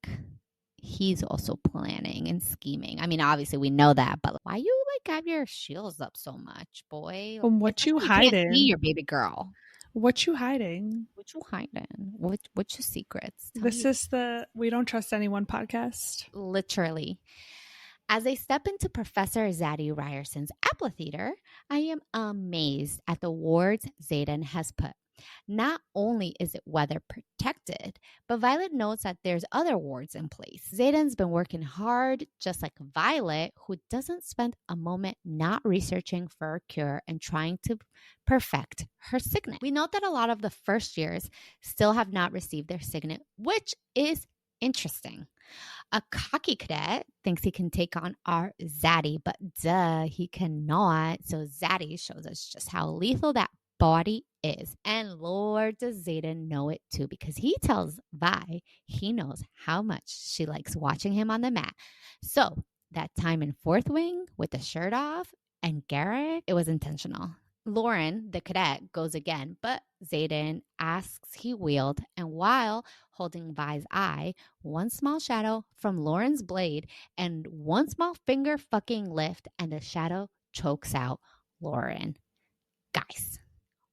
he's also planning and scheming. I mean, obviously we know that, but why you like have your shields up so much, boy? What you hiding? Can't see your baby girl. What you hiding? What you hiding? What's your secrets? This is the We Don't Trust Anyone podcast. Literally. As I step into Professor Zaddy Ryerson's amphitheater, I am amazed at the wards Xaden has put. Not only is it weather protected, but Violet notes that there's other wards in place. Xaden's been working hard, just like Violet, who doesn't spend a moment not researching for a cure and trying to perfect her signet. We note that a lot of the first years still have not received their signet, which is interesting. A cocky cadet thinks he can take on our Zaddy, but duh, he cannot. So Zaddy shows us just how lethal that body is. And Lord does Xaden know it too, because he tells Vi he knows how much she likes watching him on the mat. So that time in Fourth Wing with the shirt off and Garrett, it was intentional. Lauren, the cadet, goes again, but Xaden asks he wield, and while holding Vi's eye, one small shadow from Lauren's blade and one small finger fucking lift, and the shadow chokes out Lauren. Guys,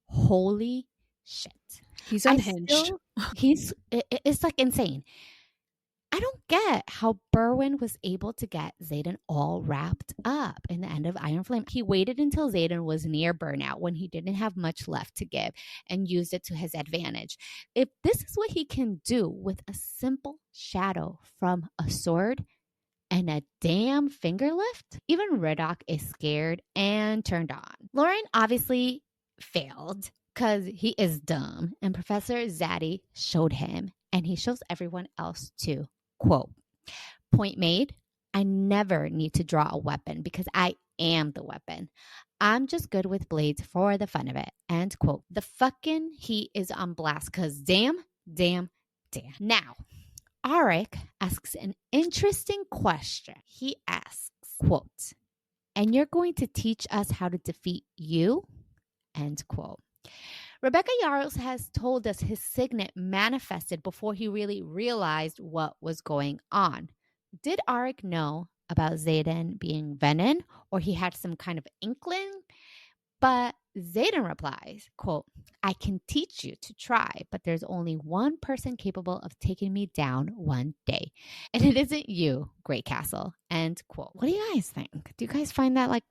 holy shit. He's unhinged. It's like insane. I don't get how Berwin was able to get Xaden all wrapped up in the end of Iron Flame. He waited until Xaden was near burnout when he didn't have much left to give and used it to his advantage. If this is what he can do with a simple shadow from a sword and a damn finger lift, even Riddock is scared and turned on. Lauren obviously failed because he is dumb, and Professor Zaddy showed him, and he shows everyone else too. Quote, point made, I never need to draw a weapon because I am the weapon. I'm just good with blades for the fun of it. End quote. The fucking heat is on blast because damn. Now, Arik asks an interesting question. He asks, quote, and you're going to teach us how to defeat you? End quote. Rebecca Yarros has told us his signet manifested before he really realized what was going on. Did Arik know about Xaden being venin, or he had some kind of inkling? But Xaden replies, quote, I can teach you to try, but there's only one person capable of taking me down one day. And it isn't you, Great Castle. End quote. What do you guys think? Do you guys find that like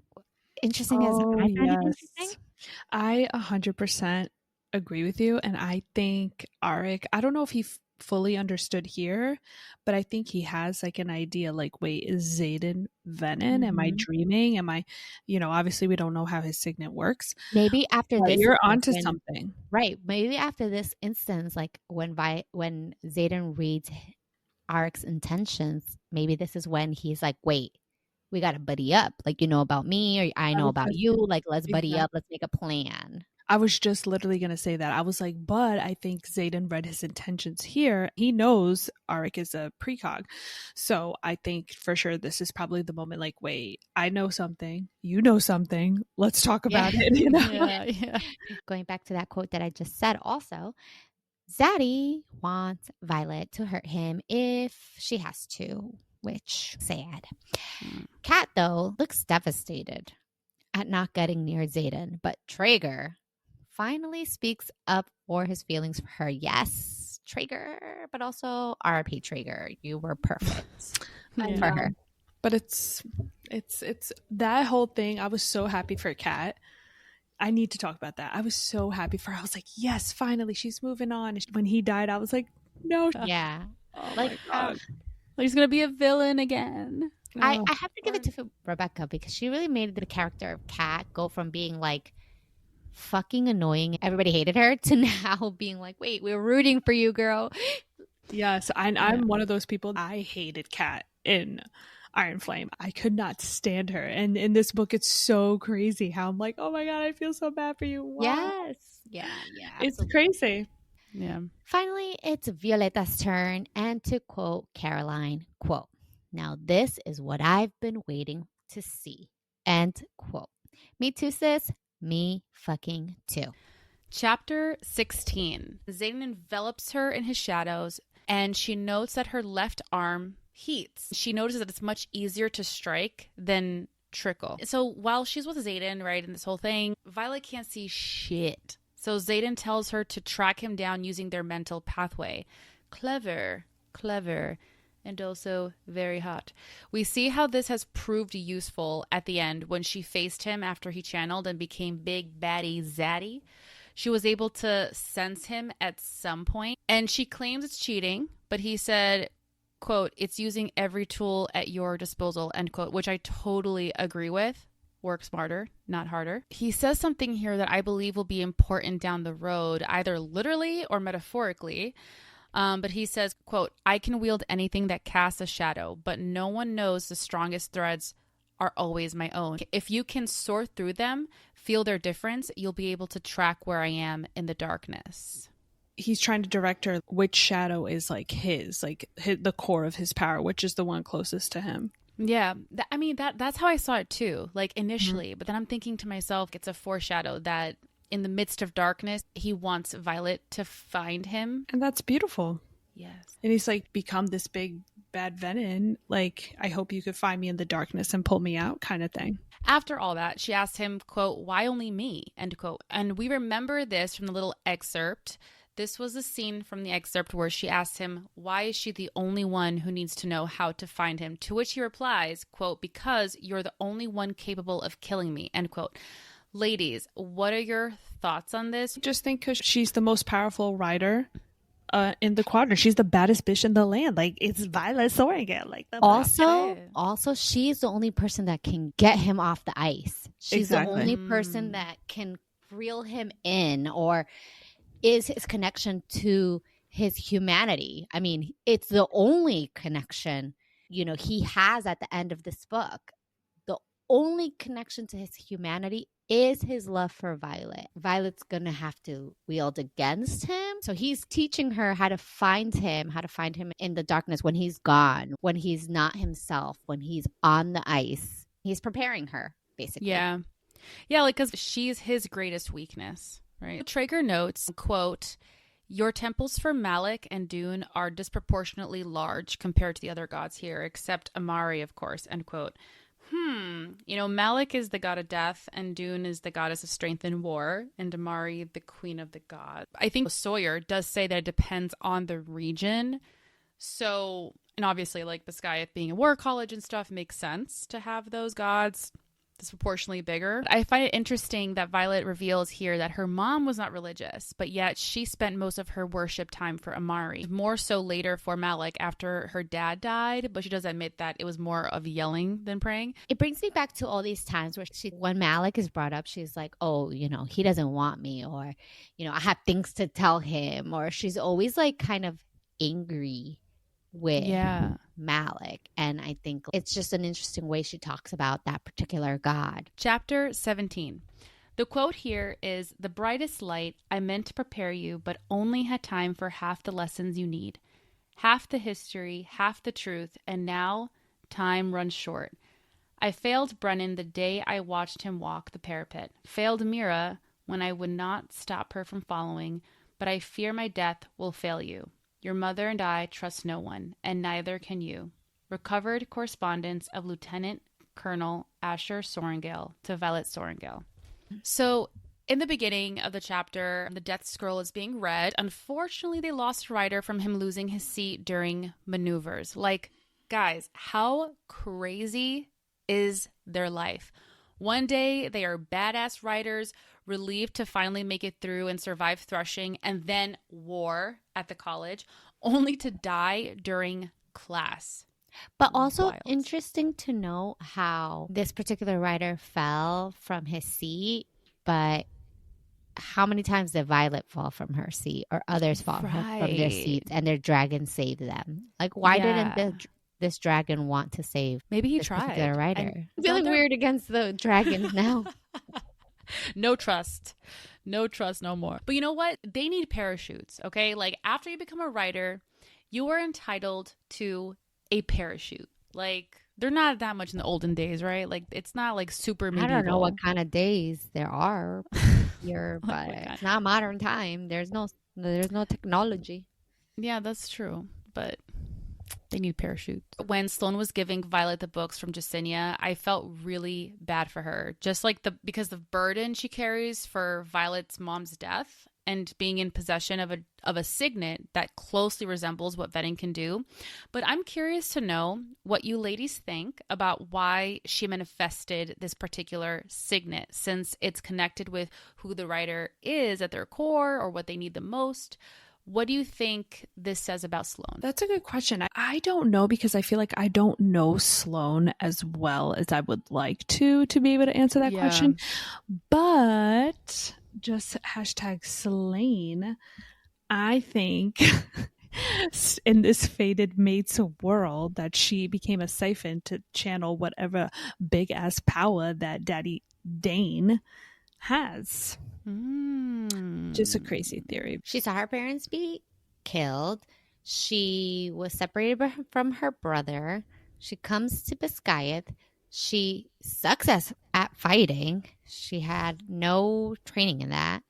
interesting as I find it interesting? I 100% agree with you. And I think Arik, I don't know if he fully understood here, but I think he has like an idea like, wait, is Xaden venin? Am I dreaming? Am I, obviously we don't know how his signet works. Maybe after this, you're onto something. Right. Maybe after this instance, like when Xaden reads Arik's intentions, maybe this is when he's like, wait, we got to buddy up. Like, you know about me, or I know about you. Like, let's buddy up. Let's make a plan. I was just literally going to say that. I was like, but I think Xaden read his intentions here. He knows Arik is a precog. So I think for sure this is probably the moment like, wait, I know something. You know something. Let's talk about it. Yeah. Going back to that quote that I just said also, Zaddy wants Violet to hurt him if she has to, which sad. Kat, though, looks devastated at not getting near Xaden, but Traeger finally speaks up for his feelings for her. Yes, Traeger, but also RIP Traeger. You were perfect for her. But it's that whole thing. I was so happy for Kat. I need to talk about that. I was so happy for her. I was like, yes, finally, she's moving on. When he died, I was like, no. Yeah. Oh Like, my God. He's going to be a villain again. I have to give it to Rebecca because she really made the character of Kat go from being like fucking annoying, everybody hated her, to now being like, wait, we're rooting for you, girl. Yes, I'm one of those people. I hated Kat in Iron Flame. I could not stand her. And in this book, it's so crazy how I'm like, oh my God, I feel so bad for you. Wow. Yes. Yeah. It's crazy. Yeah. Finally, it's Violeta's turn. And to quote Caroline, quote, now this is what I've been waiting to see. End quote. Me too, sis. Me fucking too. Chapter 16. Xaden envelops her in his shadows, and she notes that her left arm heats. She notices that it's much easier to strike than trickle. So while she's with Xaden, right, in this whole thing, Violet can't see shit. So Xaden tells her to track him down using their mental pathway. Clever, and also very hot. We see how this has proved useful at the end when she faced him after he channeled and became big baddie Zaddy. She was able to sense him at some point, and she claims it's cheating, but he said, quote, it's using every tool at your disposal, end quote, which I totally agree with. Work smarter, not harder. He says something here that I believe will be important down the road, either literally or metaphorically. But he says, quote, I can wield anything that casts a shadow, but no one knows the strongest threads are always my own. If you can sort through them, feel their difference, you'll be able to track where I am in the darkness. He's trying to direct her which shadow is like the core of his power, which is the one closest to him. Yeah, that's how I saw it too, like initially. But then I'm thinking to myself, it's a foreshadow that in the midst of darkness, he wants Violet to find him. And that's beautiful. Yes. And he's like become this big bad venin. Like, I hope you could find me in the darkness and pull me out kind of thing. After all that, she asked him, quote, why only me, end quote. And we remember this from the little excerpt. This was a scene from the excerpt where she asked him, why is she the only one who needs to know how to find him? To which he replies, quote, because you're the only one capable of killing me, end quote. Ladies, what are your thoughts on this? Just think, because she's the most powerful rider in the quadrant. She's the baddest bitch in the land. Like, it's Violet Soaringen. Like, also, she's the only person that can get him off the ice. She's the only person that can reel him in, or is his connection to his humanity. I mean, it's the only connection, he has at the end of this book. The only connection to his humanity is his love for Violet. Violet's gonna have to wield against him. So he's teaching her how to find him in the darkness when he's gone, when he's not himself, when he's on the ice. He's preparing her, basically. Yeah, like, because she's his greatest weakness, right? Traeger notes, quote, your temples for Malek and Dune are disproportionately large compared to the other gods here, except Amari, of course, end quote. Malek is the god of death, and Dune is the goddess of strength and war, and Amari, the queen of the gods. I think Sawyer does say that it depends on the region. So, and obviously, like, Biscayeth being a war college and stuff makes sense to have those gods disproportionately bigger. I find it interesting that Violet reveals here that her mom was not religious, but yet she spent most of her worship time for Amari. More so later for Malek after her dad died, but she does admit that it was more of yelling than praying. It brings me back to all these times where when Malek is brought up, she's like, oh, he doesn't want me, or, I have things to tell him, or she's always like kind of angry with Malek. And I think it's just an interesting way she talks about that particular god. Chapter 17. The quote here is, the brightest light, I meant to prepare you, but only had time for half the lessons you need. Half the history, half the truth, and now time runs short. I failed Brennan the day I watched him walk the parapet. Failed Mira when I would not stop her from following, but I fear my death will fail you. Your mother and I trust no one, and neither can you. Recovered correspondence of Lieutenant Colonel Asher Sorrengail to Violet Sorrengail. So, in the beginning of the chapter, the death scroll is being read. Unfortunately, they lost Ryder from him losing his seat during maneuvers. Like, Guys, how crazy is their life? One day they are badass riders, relieved to finally make it through and survive threshing, and then war at the college, only to die during class. But also Wild. interesting to know how this particular rider fell from his seat, but how many times did Violet fall from her seat or others fall from their seats and their dragon saved them? Like, why didn't this dragon want to save Maybe he this tried. particular rider? I'm feeling weird against the dragons now. No trust. No trust no more. But you know what? They need parachutes, okay? Like, after you become a rider, you are entitled to a parachute. Like, they're not that much in the olden days, right? Like, it's not like super medieval. I don't know what kind of days there are here, but it's not modern time. There's no technology. Yeah, that's true. But they need parachutes. When Sloane was giving Violet the books from Jacinia, I felt really bad for her. Just like because the burden she carries for Violet's mom's death and being in possession of a signet that closely resembles what venin can do. But I'm curious to know what you ladies think about why she manifested this particular signet, since it's connected with who the writer is at their core or what they need the most. What do you think this says about Sloane? That's a good question. I don't know, because I feel like I don't know Sloane as well as I would like to be able to answer that question. But just hashtag slain, I think in this fated mate's world that she became a siphon to channel whatever big ass power that Daddy Dane has. Just a crazy theory. She saw her parents be killed. She was separated from her brother. She comes to Biscayeth. She sucks at fighting. She had no training in that.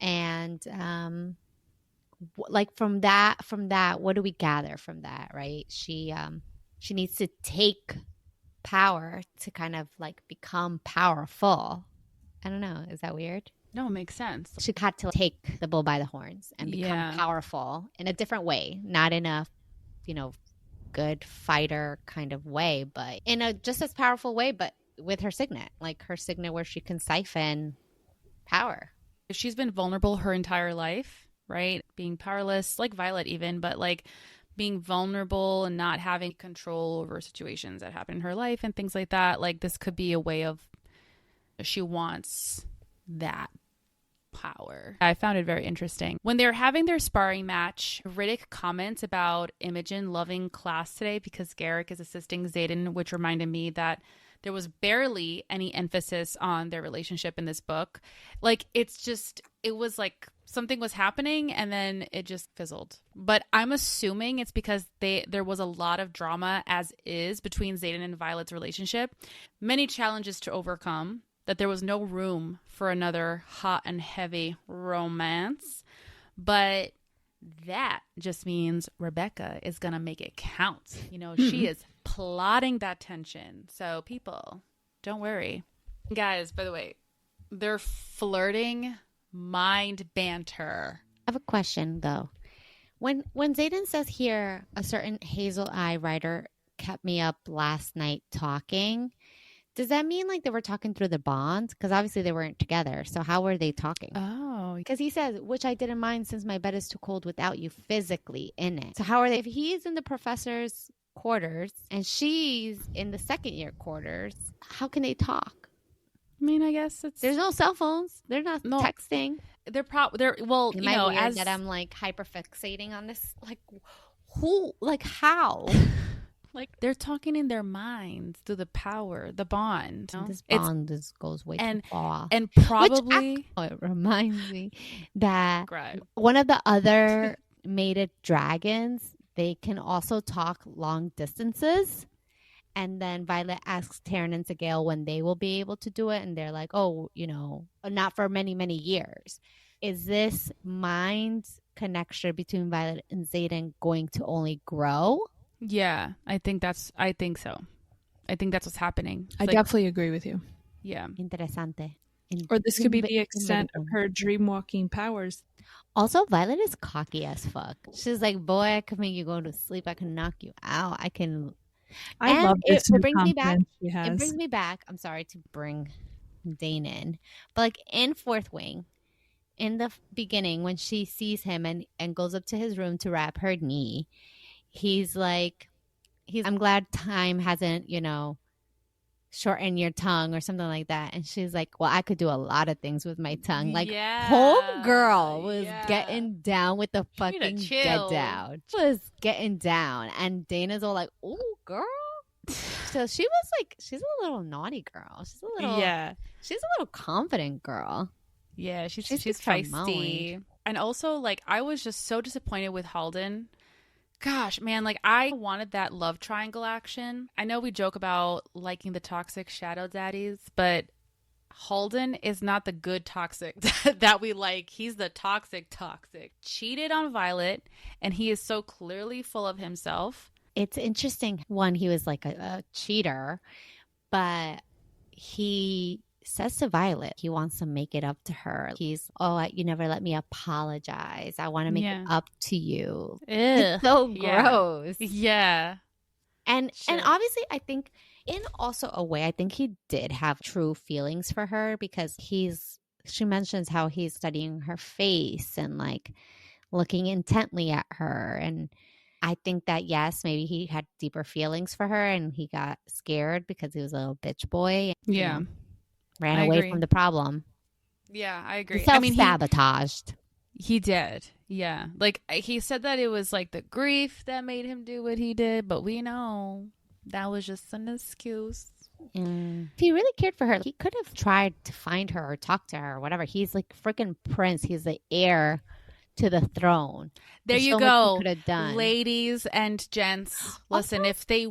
And like from that, what do we gather from that, right? She needs to take power to kind of like become powerful. I don't know. Is that weird? No, it makes sense. She had to take the bull by the horns and become powerful in a different way, not in a, good fighter kind of way, but in a just as powerful way, but with her signet, like her signet where she can siphon power. She's been vulnerable her entire life, right? Being powerless, like Violet even, but like being vulnerable and not having control over situations that happen in her life and things like that. Like, this could be a way of, she wants that power. I found it very interesting. When they're having their sparring match, Riddick comments about Imogen loving class today because Garrick is assisting Xaden, which reminded me that there was barely any emphasis on their relationship in this book. Like, it was like something was happening and then it just fizzled. But I'm assuming it's because there was a lot of drama as is between Xaden and Violet's relationship. Many challenges to overcome, that there was no room for another hot and heavy romance. But that just means Rebecca is going to make it count. She is plotting that tension. So people, don't worry. Guys, by the way, they're flirting mind banter. I have a question, though. When Xaden says here, a certain hazel eye writer kept me up last night talking, does that mean like they were talking through the bond? Because obviously they weren't together. So how were they talking? Oh. Because he says, which I didn't mind since my bed is too cold without you physically in it. So how are they? If he's in the professor's quarters and she's in the second year quarters, how can they talk? I mean, I guess there's no cell phones. They're not texting. They're well, as that I'm like hyperfixating on this. Like, who? Like, how? Like, they're talking in their minds through the power, the bond. This bond goes way too far. And probably... it reminds me that one of the other mated dragons, they can also talk long distances. And then Violet asks Taryn and Sigale when they will be able to do it. And they're like, not for many, many years. Is this mind connection between Violet and Xaden going to only grow? Yeah, I think so. I think that's what's happening. I definitely agree with you. Yeah. Interesante. Or this could be the extent of her dream-walking powers. Also, Violet is cocky as fuck. She's like, boy, I can make you go to sleep. I can knock you out. I can I love this new confidence she It has. brings me back. I'm sorry to bring Dane in, but like in Fourth Wing, in the beginning when she sees him and goes up to his room to wrap her knee, he's like, I'm glad time hasn't, shortened your tongue or something like that. And she's like, well, I could do a lot of things with my tongue. Like, homegirl was getting down with the fucking get down. She was getting down. And Dana's all like, ooh, girl. So she was like, she's a little naughty girl. She's a little confident girl. Yeah, she's feisty. And also, like, I was just so disappointed with Halden. Gosh, man, like, I wanted that love triangle action. I know we joke about liking the toxic shadow daddies, but Halden is not the good toxic that we like. He's the toxic. Cheated on Violet, and he is so clearly full of himself. It's interesting. One, he was like a cheater, but he says to Violet he wants to make it up to her. He's, you never let me apologize. I want to make it up to you. It's so gross. Yeah. And obviously I think in also a way, I think he did have true feelings for her because she mentions how he's studying her face and like looking intently at her. And I think that, yes, maybe he had deeper feelings for her and he got scared because he was a little bitch boy. Yeah. Ran away from the problem. Yeah, I agree. He self-sabotaged. He did. Yeah. Like, he said that it was like the grief that made him do what he did, but we know that was just an excuse. If he really cared for her, he could have tried to find her or talk to her or whatever. He's like freaking prince. He's the heir to the throne. There you go. Could have done. Ladies and gents, listen, if they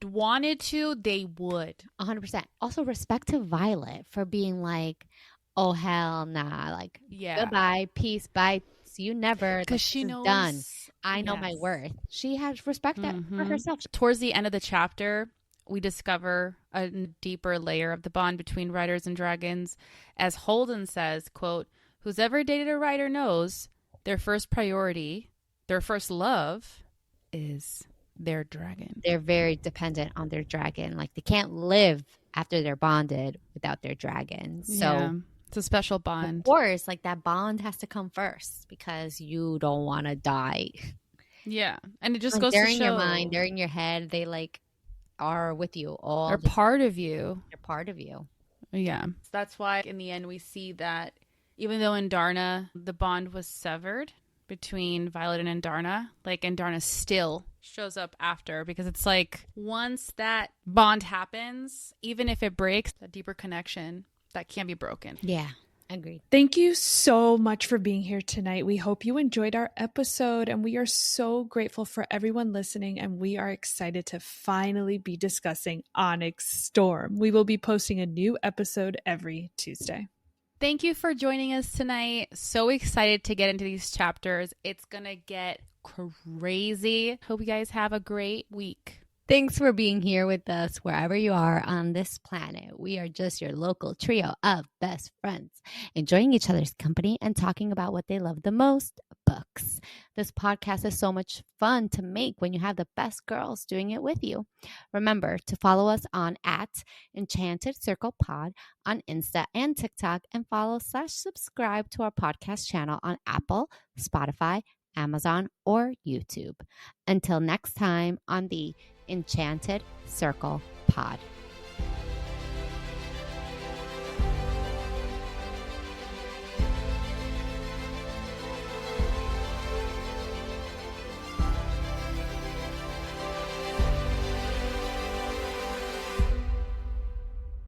wanted to, they would. 100%. Also, respect to Violet for being like, oh hell nah, like, goodbye, peace, bye, see you never, because she knows done. I know my worth. She has respect for herself. Towards the end of the chapter, we discover a deeper layer of the bond between riders and dragons, as Holden says, quote, "Who's ever dated a rider knows their first priority, their first love, is their dragon." They're very dependent on their dragon. Like, they can't live after they're bonded without their dragon. So it's a special bond. Of course, like, that bond has to come first because you don't want to die. Yeah. And it just goes to show. They're in your mind, they're in your head. They, like, are with you all. They're part of you. They're part of you. Yeah. So that's why in the end we see that even though in Darna the bond was severed between Violet and Andarna, like, Andarna still shows up after, because it's like once that bond happens, even if it breaks, a deeper connection that can't be broken. Yeah. Agreed. Thank you so much for being here tonight. We hope you enjoyed our episode, and we are so grateful for everyone listening, and we are excited to finally be discussing Onyx Storm. We will be posting a new episode every Tuesday. Thank you for joining us tonight. So excited to get into these chapters. It's going to get crazy. Hope you guys have a great week. Thanks for being here with us wherever you are on this planet. We are just your local trio of best friends, enjoying each other's company and talking about what they love the most, books. This podcast is so much fun to make when you have the best girls doing it with you. Remember to follow us on @Enchanted Circle Pod on Insta and TikTok, and follow/subscribe to our podcast channel on Apple, Spotify, Amazon, or YouTube. Until next time on the Enchanted Circle Pod.